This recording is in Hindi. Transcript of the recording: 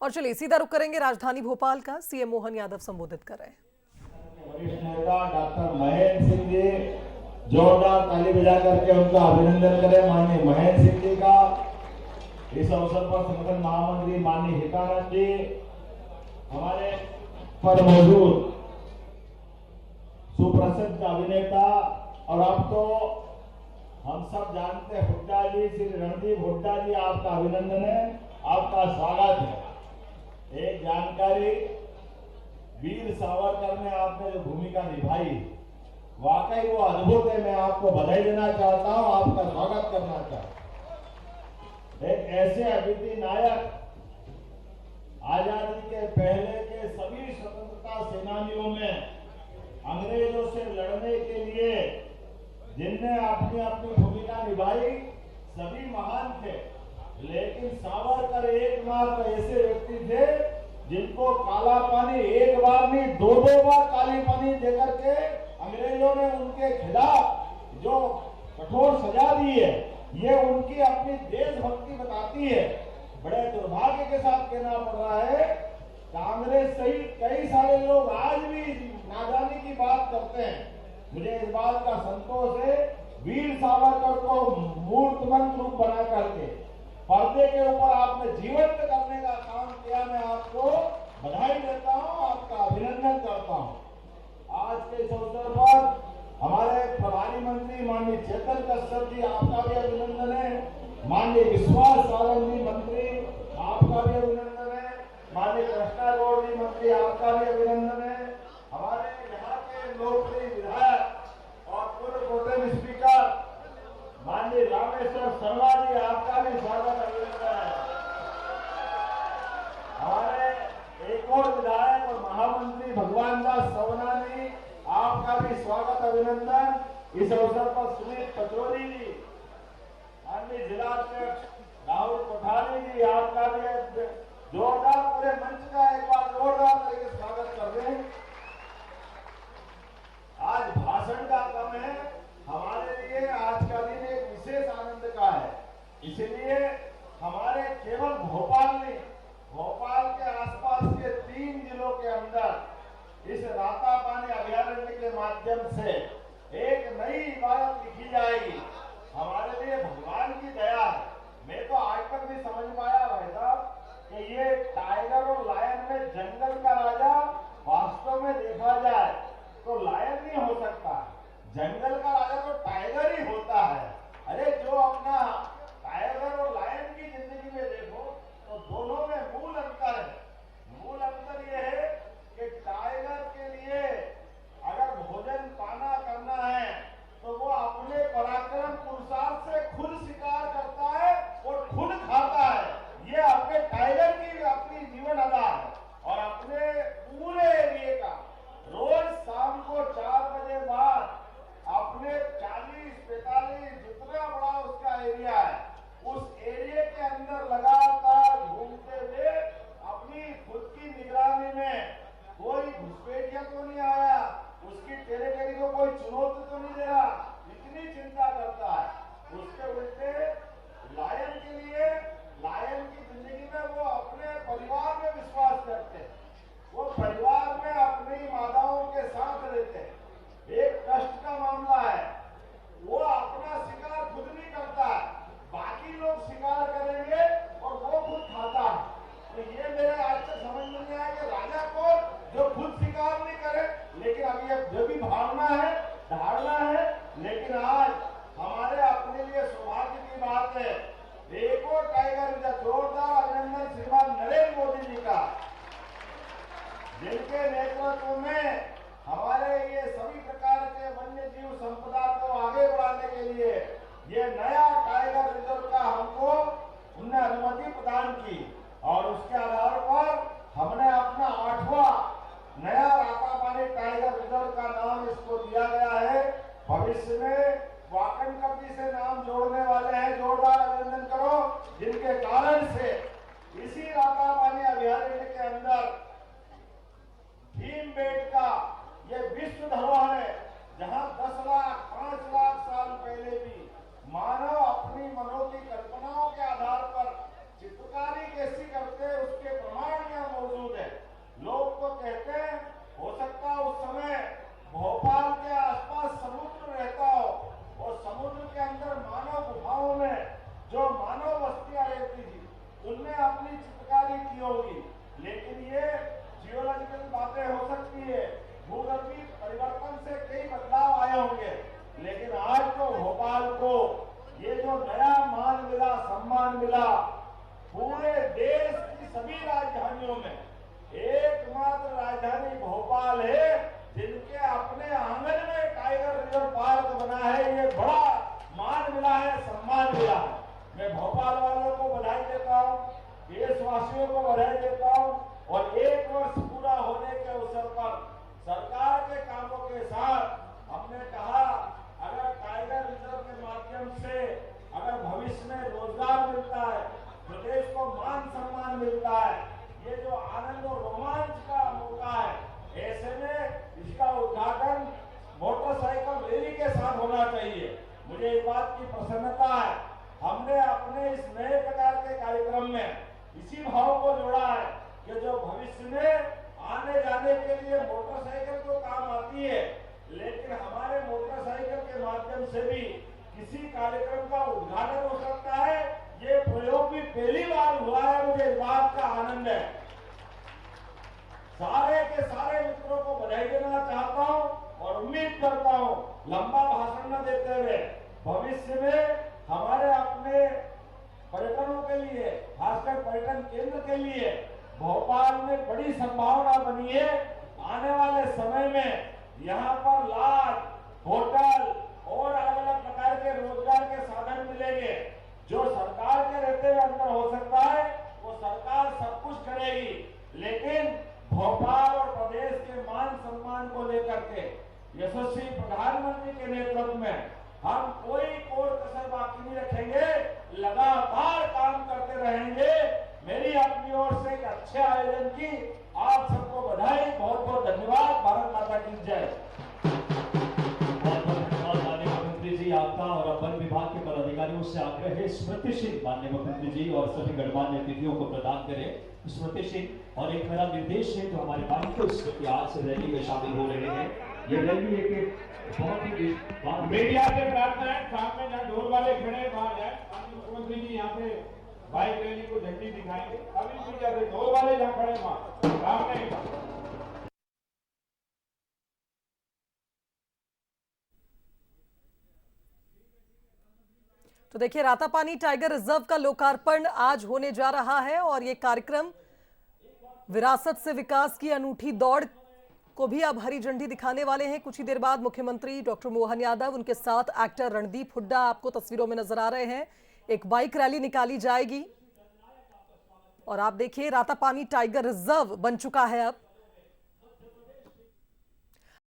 और चलिए सीधा रुख करेंगे राजधानी भोपाल का। सीएम मोहन यादव संबोधित कर रहे हैं। वरिष्ठ नेता डॉक्टर महेंद्र सिंह जी, जोरदार ताली बजा करके उनका अभिनंदन करें। माननीय महेंद्र सिंह जी का इस अवसर पर संगठन महामंत्री माननीय हितानंद जी, हमारे पर मौजूद सुप्रसिद्ध अभिनेता और अब तो हम सब जानते हैं हुड्डा जी, श्री रणदीप हुड्डा जी, आपका अभिनंदन है, आपका स्वागत है। एक जानकारी, वीर सावरकर में आपने जो भूमिका निभाई वाकई वो अद्भुत है। मैं आपको बधाई देना चाहता हूं, आपका स्वागत करना चाहता हूं। एक ऐसे अद्वितीय नायक, आजादी के पहले के सभी स्वतंत्रता सेनानियों में अंग्रेजों से लड़ने के लिए जिनने अपनी अपनी भूमिका निभाई, सभी महान थे, लेकिन सावरकर एकमात्र ऐसे व्यक्ति थे जिनको काला पानी एक बार नहीं दो बार काली पानी देकर के अंग्रेजों ने उनके खिलाफ जो कठोर सजा दी है, ये उनकी अपनी देशभक्ति बताती है। बड़े दुर्भाग्य के साथ कहना पड़ रहा है, कांग्रेस सहित कई सारे लोग आज भी नादानी की बात करते हैं। मुझे इस बात का संतोष है, वीर सावरकर को मूर्तिमंत रूप बना करके पर्दे के ऊपर आपने जीवंत करने का काम किया। मैं आपको बधाई देता हूं, आपका अभिनंदन करता हूं। आज के इस अवसर पर हमारे प्रभारी मंत्री माननीय चेतन कश्यप जी, आपका भी अभिनंदन है। माननीय विश्वास सारंग जी मंत्री, आपका भी अभिनंदन है। माननीय कृष्णा गौड़ जी मंत्री, आपका भी अभिनंदन है। हमारे यहाँ के लोकप्रिय विधायक और पूर्व प्रोटेम स्पीकर माननीय रामेश्वर शर्मा जी, आपका भी स्वागत अभिनंदन है। हमारे एक और विधायक और महामंत्री भगवान दास सवनानी, आपका भी स्वागत अभिनंदन। इस अवसर पर सुनील पचौरी जी, माननीय जिलाध्यक्ष राहुल कोठारी जी, आपका भी जोरदार पूरे मंच का एक बार जोरदार तरीके से स्वागत कर रहे हैं। आज भाषण का क्रम है, हमारे लिए आज का दिन एक विशेष आनंद का है। इसलिए हमारे केवल भोपाल नहीं, भोपाल के आसपास के 3 जिलों के अंदर इस रातापानी अभयारण्य के माध्यम से एक नई इबारत लिखी जाएगी। हमारे लिए भगवान की दया है। मैं तो आज तक नहीं समझ पाया भाई साहब कि ये टाइगर और लायन में जंगल का राजा वास्तव में देखा जाए तो लायन नहीं हो सकता, जंगल का राजा तो टाइगर ही होता है। अरे जो अपना टाइगर और लायन की जिंदगी में देखो तो दोनों में मूल अंतर है। मूल अंतर यह है कि टाइगर के लिए अगर भोजन पाना करना है तो वो अपने पराक्रम पुरुषार्थ से खुद शिकार करता है और खुद खाता है। ये अपने टाइगर की अपनी जीवन अदा है। और अपने पूरे एरिया का रोज शाम को 4 बजे बाद अपने 40-45 जितना बड़ा उसका एरिया है होगी, लेकिन ये जियोलॉजिकल बातें हो सकती है, भूगर्भीय परिवर्तन से कई बदलाव आए होंगे, लेकिन आज तो भोपाल को ये जो नया मान मिला, सम्मान मिला, पूरे देश की सभी राजधानियों में एकमात्र राजधानी भोपाल है जिनके अपने आंगन में टाइगर रिजर्व पार्क बना है। ये बड़ा मान मिला है, सम्मान मिला है। मैं भोपाल वालों को बधाई देता हूँ, देशवासियों को बधाई देता हूँ और 1 वर्ष पूरा होने के अवसर पर सरकार के कामों के साथ हमने कहा अगर टाइगर रिजर्व के माध्यम से अगर भविष्य में रोजगार मिलता है, प्रदेश को मान सम्मान मिलता है, ये जो आनंद और रोमांच का मौका है, ऐसे में इसका उद्घाटन मोटरसाइकिल रैली के साथ होना चाहिए। मुझे इस बात की प्रसन्नता है, हमने अपने इस नए प्रकार के कार्यक्रम में इसी भाव को जोड़ा है कि जो भविष्य में आने जाने के लिए मोटरसाइकिल तो काम आती है, लेकिन हमारे मोटरसाइकिल के माध्यम से भी किसी कार्यक्रम का उद्घाटन हो सकता है। ये प्रयोग भी पहली बार हुआ है, मुझे इस बात का आनंद है। सारे के सारे मित्रों को बधाई देना चाहता हूं और उम्मीद करता हूं लंबा भाषण न देते हुए भविष्य में हमारे अपने पर्यटनों के लिए, खासकर पर्यटन केंद्र के लिए भोपाल में बड़ी संभावना बनी है। आने वाले समय में यहाँ पर लॉज, होटल और अलग अलग प्रकार के रोजगार के साधन मिलेंगे। जो सरकार के रहते हुए अंदर हो सकता है वो सरकार सब कुछ करेगी, लेकिन भोपाल और प्रदेश के मान सम्मान को लेकर के यशस्वी प्रधानमंत्री के नेतृत्व में हम कोई कोर कसर बाकी नहीं रखेंगे, लगातार काम करते रहेंगे। मेरी अपनी ओर से एक अच्छे आयोजन की आप सबको बधाई, बहुत बहुत धन्यवाद। भारत माता की जय। बहुत बहुत धन्यवाद माननीय मुख्यमंत्री जी आपका। और अब वन विभाग के पदाधिकारियों से आग्रह है स्मृति चिन्ह माननीय मुख्यमंत्री जी और सभी गणमान्य अतिथियों को प्रदान करें स्मृति चिन्ह। और एक मेरा निर्देश है जो हमारे बाइकर्स के आज से रैली में शामिल हो रहे हैं, ये रैली एक बहुत ही मीडिया से प्रार्थना है सामने जहाँ ढोल वाले खड़े हैं वहां जाए। माननीय मुख्यमंत्री जी यहाँ पे बाइक रैली को झंडी दिखाएंगे। अभी मीडिया से ढोल वाले जहाँ खड़े हैं वहां सामने। तो देखिए, रातापानी टाइगर रिजर्व का लोकार्पण आज होने जा रहा है और ये कार्यक्रम विरासत से विकास की अनूठी दौड़ को भी अब हरी झंडी दिखाने वाले हैं। कुछ ही देर बाद मुख्यमंत्री डॉक्टर मोहन यादव, उनके साथ एक्टर रणदीप हुड्डा आपको तस्वीरों में नजर आ रहे हैं। एक बाइक रैली निकाली जाएगी और आप देखिए रातापानी टाइगर रिजर्व बन चुका है अब।